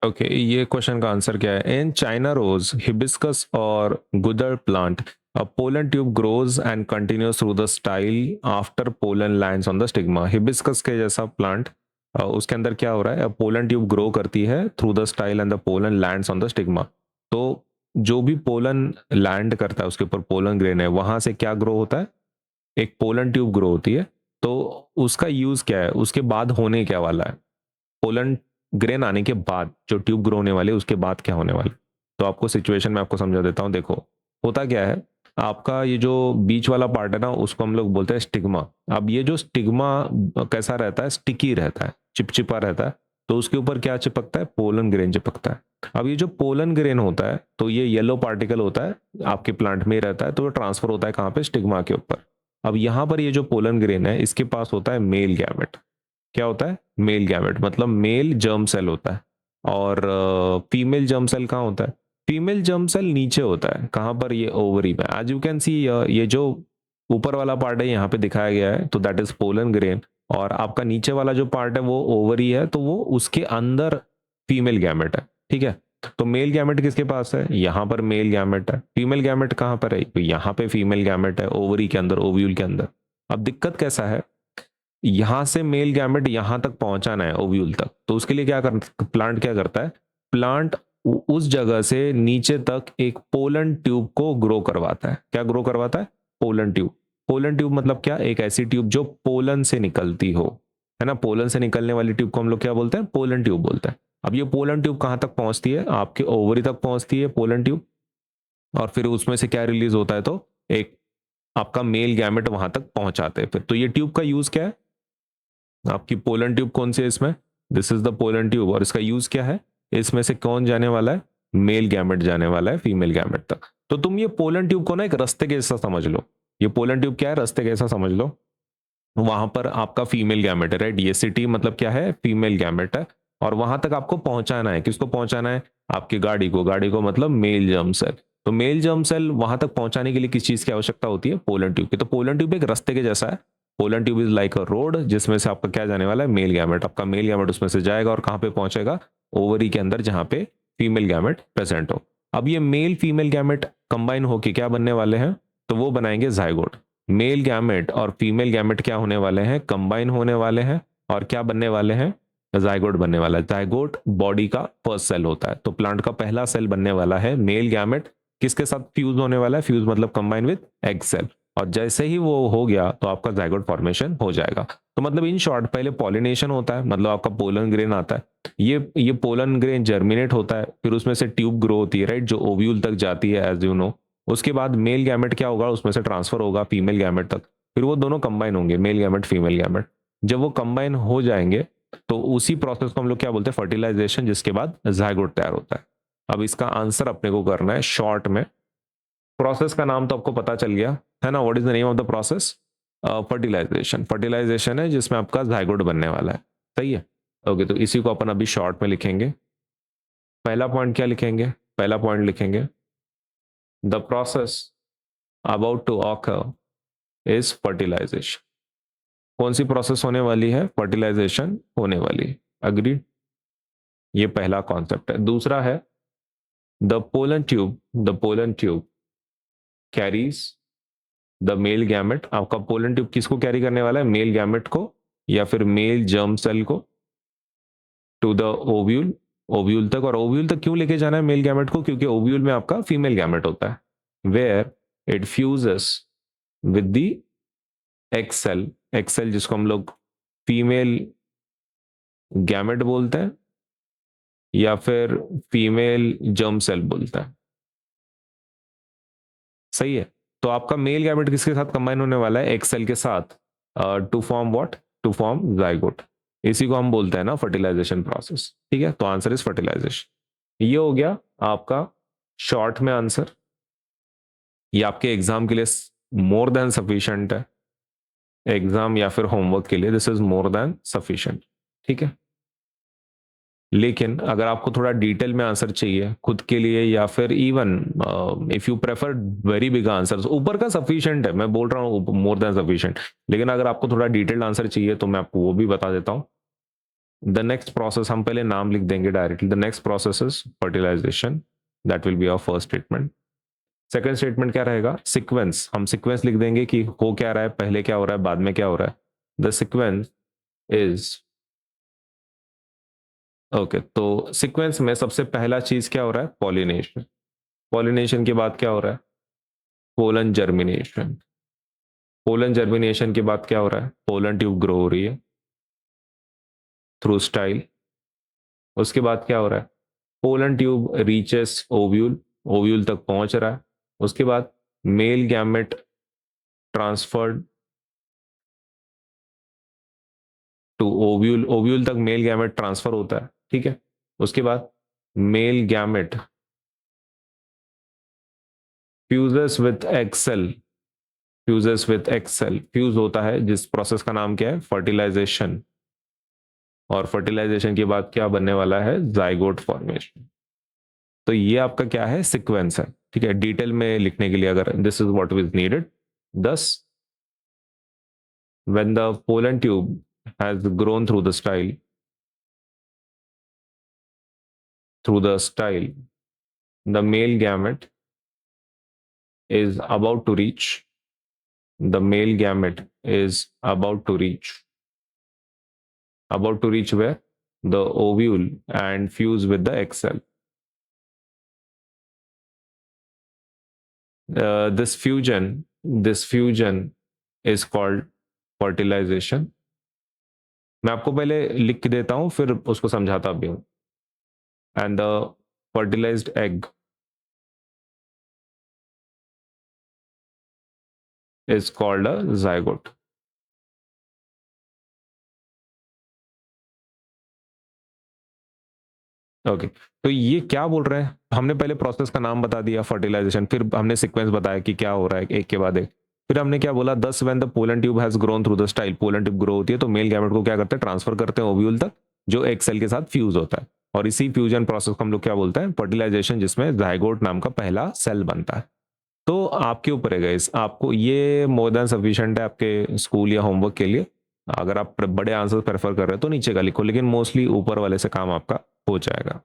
Okay, ये question का answer क्या है? इन चाइना रोज, हिबिस्कस और गुदर plant, a pollen tube grows and continues through the style after pollen lands on the stigma. Hibiscus के जैसा plant, उसके अंदर क्या हो रहा है? पोलन ट्यूब ग्रो करती है through the style and the pollen lands on the stigma. तो जो भी पोलन लैंड करता है उसके ऊपर पोलन ग्रेन है, वहां से क्या ग्रो होता है? एक पोलन ट्यूब ग्रो होती है। तो उसका यूज क्या है? उसके बाद होने क्या वाला है? पोलन ग्रेन आने के बाद जो ट्यूब ग्रो होने वाले उसके बाद क्या होने वाला? तो आपको सिचुएशन में आपको समझा देता हूँ। देखो, होता क्या है, आपका ये जो बीच वाला पार्ट है ना, उसको हम लोग बोलते हैं स्टिग्मा। अब ये जो स्टिग्मा कैसा रहता है? स्टिकी रहता है, चिपचिपा रहता है। तो उसके ऊपर क्या चिपकता है? पोलन ग्रेन चिपकता है। अब ये जो पोलन ग्रेन होता है, तो ये येलो पार्टिकल होता है, आपके प्लांट में ही रहता है, तो वो ट्रांसफर होता है कहाँ पे? स्टिग्मा के ऊपर। अब यहाँ पर ये जो पोलन ग्रेन है, इसके पास होता है मेल गैमेट। क्या होता है? मेल गैमेट, मतलब मेल जर्म सेल होता है। और फीमेल जर्म सेल कहाँ होता है? फीमेल जर्म सेल नीचे होता है। कहाँ पर? ये ओवरी में। एज यू कैन सी, ये जो ऊपर वाला पार्ट है यहाँ पे दिखाया गया है, तो दैट इज पोलन ग्रेन। और आपका नीचे वाला जो पार्ट है वो ओवरी है, तो वो उसके अंदर फीमेल गैमेट है। ठीक है, तो मेल गैमेट किसके पास है? यहाँ पर मेल गैमेट है। फीमेल गैमेट कहाँ पर है? तो यहाँ पे फीमेल गैमेट है, ओवरी के अंदर, ओव्यूल के अंदर। अब दिक्कत कैसा है, यहां से मेल गैमेट यहां तक पहुंचाना है ओव्यूल तक, तो उसके लिए क्या कर प्लांट क्या करता है? प्लांट उस जगह से नीचे तक एक पोलन ट्यूब को ग्रो करवाता है। क्या ग्रो करवाता है? Pollen tube. पोलन ट्यूब मतलब क्या? एक ऐसी ट्यूब जो पोलन से निकलती हो, है ना। पोलन से निकलने वाली ट्यूब को हम लोग क्या बोलते हैं? पोलन ट्यूब बोलते हैं। अब ये पोलन ट्यूब कहां तक पहुंचती है? आपके ओवरी तक पहुंचती है पोलन ट्यूब। और फिर उसमें से क्या रिलीज होता है? तो एक आपका मेल गैमेट वहां तक पहुंचाते हैं। फिर तो ये ट्यूब का यूज क्या है? आपकी पोलन ट्यूब कौन सी है इसमें? This is the pollen tube. और इसका यूज क्या है? इसमें से कौन जाने वाला है? मेल गैमेट जाने वाला है फीमेल गैमेट तक। तो तुम ये पोलन ट्यूब को ना एक रास्ते के जैसा समझ लो। ये पोलन ट्यूब क्या है? रास्ते के जैसा समझ लो। वहां पर आपका फीमेल गैमेट है, राइट। ये सिटी मतलब क्या है? फीमेल गैमेट है। और वहां तक आपको पहुंचाना है। किसको पहुंचाना है? आपकी गाड़ी को। गाड़ी को मतलब मेल जर्म सेल। तो मेल जर्म सेल वहां तक पहुंचाने के लिए किस चीज की आवश्यकता होती है? पोलन ट्यूब की। तो पोलन ट्यूब एक रास्ते के जैसा है। Pollen tube is like a road, जिसमें से आपका क्या जाने वाला है? Male gamete. आपका मेल गैमेट उसमें से जाएगा और कहां पे पहुंचेगा? ओवरी के अंदर, जहां पे फीमेल गैमेट प्रेजेंट हो। अब ये मेल फीमेल गैमेट कंबाइन होके क्या बनने वाले हैं? तो वो बनाएंगे जाइगोट। मेल गैमेट और फीमेल गैमेट क्या होने वाले हैं? कंबाइन होने वाले हैं। और क्या बनने वाले हैं? जाइगोट बनने वाला है। जाइगोट बॉडी का फर्स्ट सेल होता है। तो प्लांट का पहला सेल बनने वाला है मेल गैमेट। किसके साथ फ्यूज होने वाला है? फ्यूज मतलब कंबाइन विद एग सेल। और जैसे ही वो हो गया तो आपका जाइगोट फॉर्मेशन हो जाएगा। तो मतलब इन शॉर्ट, पहले पॉलिनेशन होता है, मतलब आपका पोलन ग्रेन आता है। ये पोलन ग्रेन जर्मिनेट होता है, फिर उसमें से ट्यूब ग्रो होती है, राइट, जो ओव्यूल तक जाती है, एज यू नो। उसके बाद मेल गैमेट क्या होगा? उसमें से ट्रांसफर होगा फीमेल गैमेट तक। फिर वो दोनों कंबाइन होंगे, मेल गैमेट फीमेल गैमेट। जब वो कंबाइन हो जाएंगे तो उसी प्रोसेस को हम लोग क्या बोलते हैं? फर्टिलाइजेशन, जिसके बाद जाइगोट तैयार होता है। अब इसका आंसर अपने को करना है शॉर्ट में। प्रोसेस का नाम तो आपको पता चल गया है ना। What is the name of the process? Fertilization. Fertilization है जिसमें आपका जाइगोट बनने वाला है। सही है। ओके, तो इसी को अपन अभी शॉर्ट में लिखेंगे। पहला पॉइंट क्या लिखेंगे? पहला पॉइंट लिखेंगे the process about to occur is fertilization. कौन सी प्रोसेस होने वाली है? फर्टिलाइजेशन होने वाली है। अग्रीड? ये पहला कॉन्सेप्ट है। दूसरा है the pollen tube carries the male gamete. आपका पोलन ट्यूब किसको कैरी करने वाला है? मेल गैमेट को या फिर मेल जर्म सेल को, टू द ओव्यूल, ओव्यूल तक। और ओव्यूल तक क्यों लेके जाना है मेल गैमेट को? क्योंकि ओव्यूल में आपका फीमेल गैमेट होता है, where it fuses with the egg cell. Egg cell जिसको हम लोग फीमेल गैमेट बोलते हैं या फिर फीमेल जर्म सेल बोलता है। सही है। तो आपका मेल गैमेट किसके साथ कंबाइन होने वाला है? एक्सेल के साथ, to form what? To form zygote. इसी को हम बोलते हैं ना फर्टिलाइजेशन प्रोसेस। ठीक है, तो आंसर इज फर्टिलाइजेशन। ये हो गया आपका शॉर्ट में आंसर। ये आपके एग्जाम के लिए मोर देन सफिशिएंट है। एग्जाम या फिर होमवर्क के लिए this is more than sufficient. ठीक है, लेकिन अगर आपको थोड़ा डिटेल में आंसर चाहिए खुद के लिए, या फिर even if you prefer very big answer, ऊपर का सफिशिएंट है, मैं बोल रहा हूँ मोर देन सफिशिएंट। लेकिन अगर आपको थोड़ा डिटेल्ड आंसर चाहिए तो मैं आपको वो भी बता देता हूँ। द नेक्स्ट प्रोसेस, हम पहले नाम लिख देंगे directly, the next process is fertilization, that will be our first statement. Second statement क्या रहेगा, सीक्वेंस, हम सीक्वेंस लिख देंगे कि हो क्या रहा है, पहले क्या हो रहा है, बाद में क्या हो रहा है। द सीक्वेंस इज, ओके, तो सीक्वेंस में सबसे पहला चीज क्या हो रहा है, पॉलिनेशन। पॉलिनेशन के बाद क्या हो रहा है, पोलन जर्मिनेशन। पोलन जर्मिनेशन के बाद क्या हो रहा है, पोलन ट्यूब ग्रो हो रही है थ्रू स्टाइल। उसके बाद क्या हो रहा है, pollen tube reaches ovule, ovule तक पहुंच रहा है। उसके बाद male gamete transferred to ovule, ovule तक मेल गैमेट ट्रांसफर होता है, ठीक है। उसके बाद male gamete fuses with egg cell, fuses with egg cell, fuse होता है, जिस प्रोसेस का नाम क्या है, फर्टिलाइजेशन। और फर्टिलाइजेशन के बाद क्या बनने वाला है, जाइगोट फॉर्मेशन। तो ये आपका क्या है, सीक्वेंस है, ठीक है। डिटेल में लिखने के लिए अगर this is what is needed, thus when the pollen tube has grown through the style, the male gamete is about to reach, the male gamete is about to reach where, the ovule, and fuse with the egg cell. This fusion is called fertilization. मैं आपको पहले लिख के देता हूं, फिर उसको समझाता भी हूं। And the fertilized egg is called a zygote. Okay, तो ये क्या बोल रहे हैं, हमने पहले प्रोसेस का नाम बता दिया फर्टिलाइजेशन, फिर हमने सीक्वेंस बताया कि क्या हो रहा है एक के बाद एक। फिर हमने क्या बोला, 10 when the pollen tube has grown through the style, pollen tube grow होती है तो मेल गैमेट को क्या करते हैं, ट्रांसफर करते हैं ओव्यूल तक, जो एक सेल के साथ फ्यूज होता है। और इसी फ्यूजन प्रोसेस को हम लोग क्या बोलते हैं, फर्टिलाइजेशन, जिसमें जाइगोट नाम का पहला सेल बनता है। तो आपके ऊपर है गाइस, आपको ये मोर देन सफिशिएंट है आपके स्कूल या होमवर्क के लिए। अगर आप बड़े आंसर प्रेफर कर रहे हो तो नीचे का लिखो, लेकिन मोस्टली ऊपर वाले से काम आपका हो जाएगा।